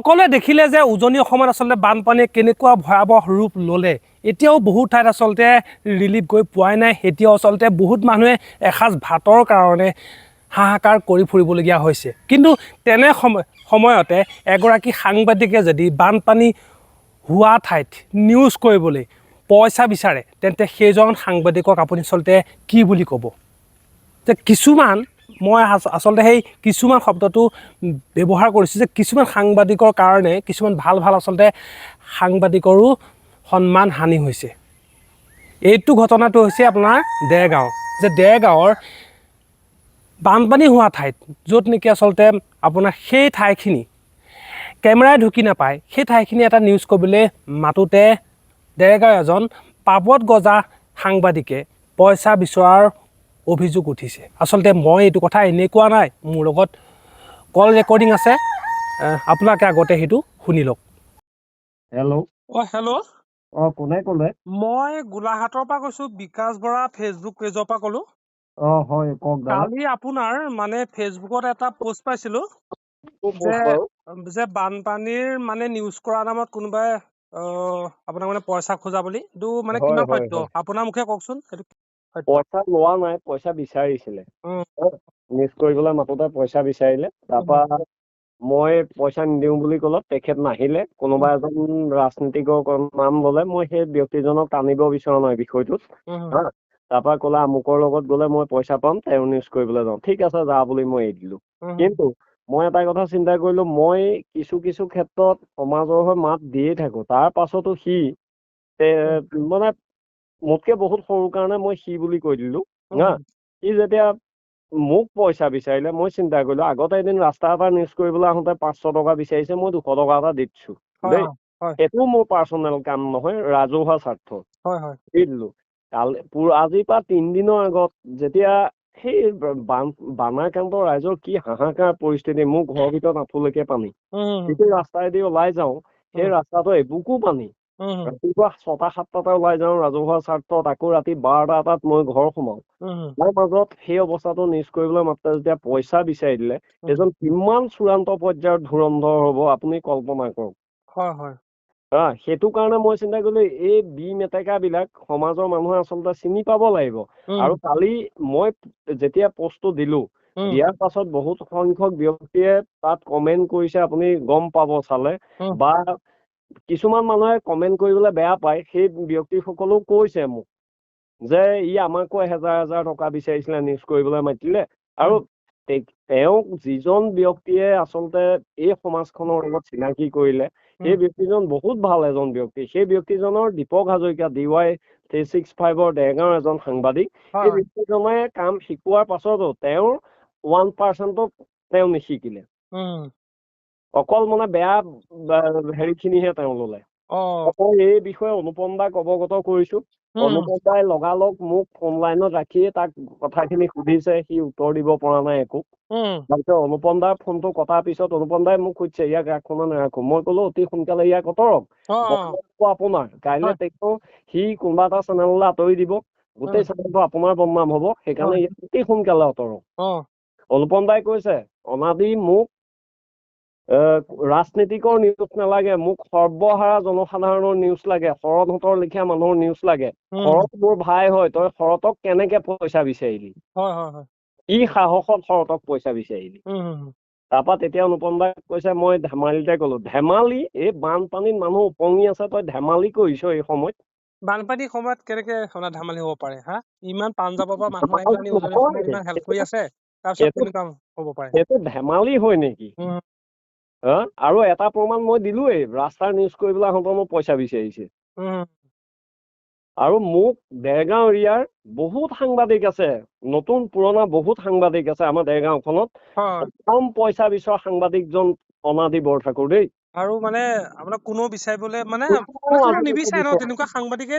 সকলোৱে দেখিলে যে উজনি অসমত আচলতে বানপানীয়ে কেনেকুৱা ভয়াৱহ ৰূপ ল'লে। এতিয়াও বহুত ঠাইত আচলতে ৰিলিফ গৈ পোৱাই নাই। এতিয়াও আচলতে বহুত মানুহে এসাঁজ ভাতৰ কাৰণে হাহাকাৰ কৰি ফুৰিবলগীয়া হৈছে। কিন্তু তেনে সময়তে এগৰাকী সাংবাদিকে যদি বানপানী হোৱা ঠাইত নিউজ কৰিবলৈ পইচা বিচাৰে, তেন্তে সেইজন সাংবাদিকক আপুনি আচলতে কি বুলি ক'ব? যে কিছুমান মই আচলতে সেই কিছুমান শব্দটো ব্যৱহাৰ কৰিছোঁ যে কিছুমান সাংবাদিকৰ কাৰণে কিছুমান ভাল আচলতে সাংবাদিকৰো সন্মান হানি হৈছে। এইটো ঘটনাটো হৈছে আপোনাৰ দেৰগাঁও, যে দেৰগাঁৱৰ বানপানী হোৱা ঠাইত য'ত নেকি আচলতে আপোনাৰ সেই ঠাইখিনি কেমেৰাই ঢুকি নাপায়, সেই ঠাইখিনি এটা নিউজ কৰিবলৈ মাতোতে দেৰগাঁও এজন পাবত গজা সাংবাদিকে পইচা বিচৰাৰ অভিযোগ উঠিছে। আচলতে মই এইটো কথা এনেই কোৱা নাই, মোৰ লগত কল ৰেকৰ্ডিং আছে, আপোনালোকে আগতে সেইটো শুনি লওক। হেল্ল'। হেল্ল'। কোনে ক'লে? মই গোলাঘাটৰ পৰা কৈছোঁ, বিকাশ বৰা ফেচবুক পেজৰ পৰা ক'লোঁ। হয়, কওক দাদা। কালি আপোনাৰ মানে ফেচবুকত এটা পোষ্ট পাইছিলোঁ যে বানপানীৰ মানে নিউজ কৰাৰ নামত কোনোবাই আপোনাক মানে পইচা খোজা বুলি। এইটো মানে কিমান সত্য? আপোনাৰ মুখে কওকচোন। পইচা লোৱা নাই, পইচা বিচাৰিছিলে। নিউজ কৰিবলৈ মাতোতে পইচা বিচাৰিলে। তাৰপৰা মই পইচা নিদিওঁ বুলি ক'লত তেখেত নাহিলে। কোনোবা এজন ৰাজনীতিকৰ নাম ল'লে, মই সেই ব্যক্তিজনক টানিব বিচৰা নাই বিষয়টোত। তাৰপৰা ক'লে আমুকৰ লগত গ'লে মই পইচা পাম, তেওঁ নিউজ কৰিবলৈ যাওঁ। ঠিক আছে যা বুলি মই এৰি দিলোঁ। কিন্তু মই এটা কথা চিন্তা কৰিলোঁ, মই কিছু ক্ষেত্ৰত সমাজৰ হৈ মাত দিয়ে থাকোঁ। তাৰ পাছতো সি মানে মোতকে বহুত সৰু কাৰণে মই সি বুলি কৈ দিলোঁ। সি যেতিয়া মোক পইচা বিচাৰিলে, মই চিন্তা কৰিলোঁ আগতে এদিন ৰাস্তা এটা নিউজ কৰিবলৈ আহোঁতে 500 টকা বিচাৰিছে, মই 200 টকা এটা দি দিছোঁ দেই। সেইটো মোৰ পাৰ্চনেল কাম নহয়, ৰাজহুৱা স্বাৰ্থ দি দিলোঁ। আজিৰ পৰা 3 দিনৰ আগত যেতিয়া সেই বানাক্ৰান্ত ৰাইজৰ কি হাহাকাৰ পৰিস্থিতি, মোৰ ঘৰৰ ভিতৰত আঁঠুলৈকে পানী। যিটো ৰাস্তাইদি ওলাই যাওঁ, সেই ৰাস্তাটো এবুকু পানী। ৰাতিপুৱা 6টা-7টাতে ওলাই যাওঁ ৰাজহুৱা স্বাৰ্থত, আকৌ ৰাতি 12টা 1টাত মই ঘৰ সোমাওঁ। তাৰ মাজত সেই অৱস্থাটো নিউজ কৰিবলৈ মাত্ৰ যেতিয়া পইচা বিচাৰি দিলে, এজন কিমান চূড়ান্ত পৰ্যায়ৰ ধুৰন্ধৰ হ'ব আপুনি কল্পনা কৰক। সেইটো কাৰণে মই চিন্তা কৰিলোঁ, এই মেটেকা বিলাক সমাজৰ মানুহে আচলতে চিনি পাব লাগিব। আৰু কালি মই যেতিয়া পষ্টটো দিলোঁ, দিয়াৰ পাছত বহুত সংখ্যক ব্যক্তিয়ে তাত কমেণ্ট কৰিছে, আপুনি গম পাব চালে। বা কিছুমান মানুহে কমেণ্ট কৰিবলৈ বেয়া পায়, সেই ব্যক্তিসকলেও কৈছে মোক যে ই আমাকো 1000 টকা বিচাৰিছিলে নিউজ কৰিবলৈ মাতিলে। আৰু তেওঁক যিজন ব্যক্তিয়ে আচলতে এই সমাজখনৰ লগত চিনাকি কৰিলে, সেই ব্যক্তিজন বহুত ভাল এজন ব্যক্তি। সেই ব্যক্তিজনৰ দীপক হাজৰিকা DY 365ৰ দেৰগাঁৱৰ এজন সাংবাদিক। সেই ব্যক্তিজনে কাম শিকোৱাৰ পাছতো তেওঁৰ 1%ও তেওঁ নিশিকিলে। অকল মানে বেয়া হেৰিখিনিহে তেওঁ ল'লে। অকল এই বিষয়ে অনুপম দাক অৱগত কৰিছোঁ। অনুপম দাই লগালগ মোক ফোন লাইনত ৰাখিয়ে তাক কথাখিনি সুধিছে, সি উত্তৰ দিব পৰা নাই একো। তাৰপিছত অনুপম দাৰ ফোনটো কটাৰ পিছত অনুপম দাই মোক সুধিছে, ইয়াক ৰাখো নে নাৰাখো। মই ক'লো অতি সোনকালে ইয়াক আঁতৰক। আপোনাৰ কাইলৈ সি কোনোবা এটা চেনেললৈ আঁতৰি দিব, গোটেই চেনেলটো আপোনাৰ বদনাম হ'ব। সেইকাৰণে ইয়াক অতি সোনকালে আঁতৰক। অনুপম দাই কৈছে, অনাদি মোক ৰাজনীতিকৰ নিউজ নালাগে, মোক সৰ্বহাৰা জনসাধাৰণৰ নিউজ লাগে, শৰৎহঁতৰ লেখীয়া মানুহৰ নিউজ লাগে। শৰৎ মোৰ ভাই হয়, তই শৰতক কেনেকে পইচা বিচাৰিলি? ই সাহসত শৰতক পইচা বিচাৰিলি। তাৰপৰা তেতিয়া অনুপম দাই কৈছে, মই ধেমালিতে ক'লো। ধেমালি? এই বানপানীত মানুহ উপঙি আছে, তই ধেমালি কৰিছ এই সময়ত? বানপানীৰ সময়ত কেনেকে ধেমালি হ'ব পাৰে? ইমান পাঞ্জাৱৰ পৰা মানুহ আহি পেলাই উজনি অসমত ইমান হেল্প কৰি আছে, তাৰপিছত কেনেকুৱা হ'ব পাৰে? সেইটো ধেমালি হয় নেকি? আৰু এটা প্ৰমাণ মই দিলোৱেই, ৰাস্তাৰ নিউজ কৰিবলৈ আহোঁতে মোক পইচা বিচাৰিছে। আৰু মোক দেৰগাঁও এৰিয়াৰ বহুত সাংবাদিক আছে, নতুন পুৰণা বহুত সাংবাদিক আছে আমাৰ দেৰগাঁওখনত। কম পইচা বিচৰা সাংবাদিকজন অনাদি বৰঠাকুৰ দেই। আৰু মানে আপোনাক কোনো বিচাৰিবলৈ মানে নিবিচাৰে ন, তেনেকুৱা সাংবাদিকে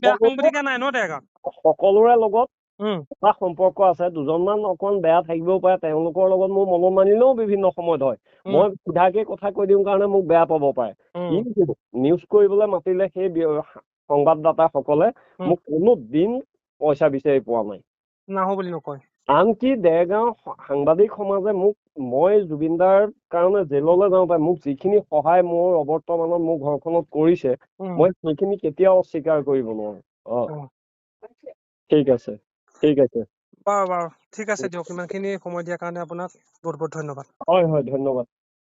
বেয়া সাংবাদিকে নাই ন দেৰগাঁৱত। সকলোৰে লগত এটা সম্পৰ্ক আছে। দুজনমান অকণ বেয়া থাকিবও পাৰে, তেওঁলোকৰ লগত মোৰ মনোমালিন্যও বিভিন্ন সময়ত হয়। মই সিধাকে কথা কৈ দিওঁ কাৰণে মোক বেয়া পাব পাৰে। নিউজ কৰিবলৈ মাতিলে সেই সংবাদদাতাসকলে মোক কোনো দিন পইচা বিচাৰি পোৱা নাই। নাহো বুলি নকয়। আনকি দেৰগাঁও সাংবাদিক সমাজে মোক মই জুবিনদাৰ কাৰণে জেললৈ যাওঁতে মোক যিখিনি সহায় মোৰ অৱৰ্তমানত মোৰ ঘৰখনত কৰিছে মই সেইখিনি কেতিয়াও অস্বীকাৰ কৰিব নোৱাৰো। ঠিক আছে ঠিক আছে বাৰু ঠিক আছে দিয়ক, ইমানখিনি সময় দিয়াৰ কাৰণে আপোনাক বহুত বহুত ধন্যবাদ। হয় হয় ধন্যবাদ।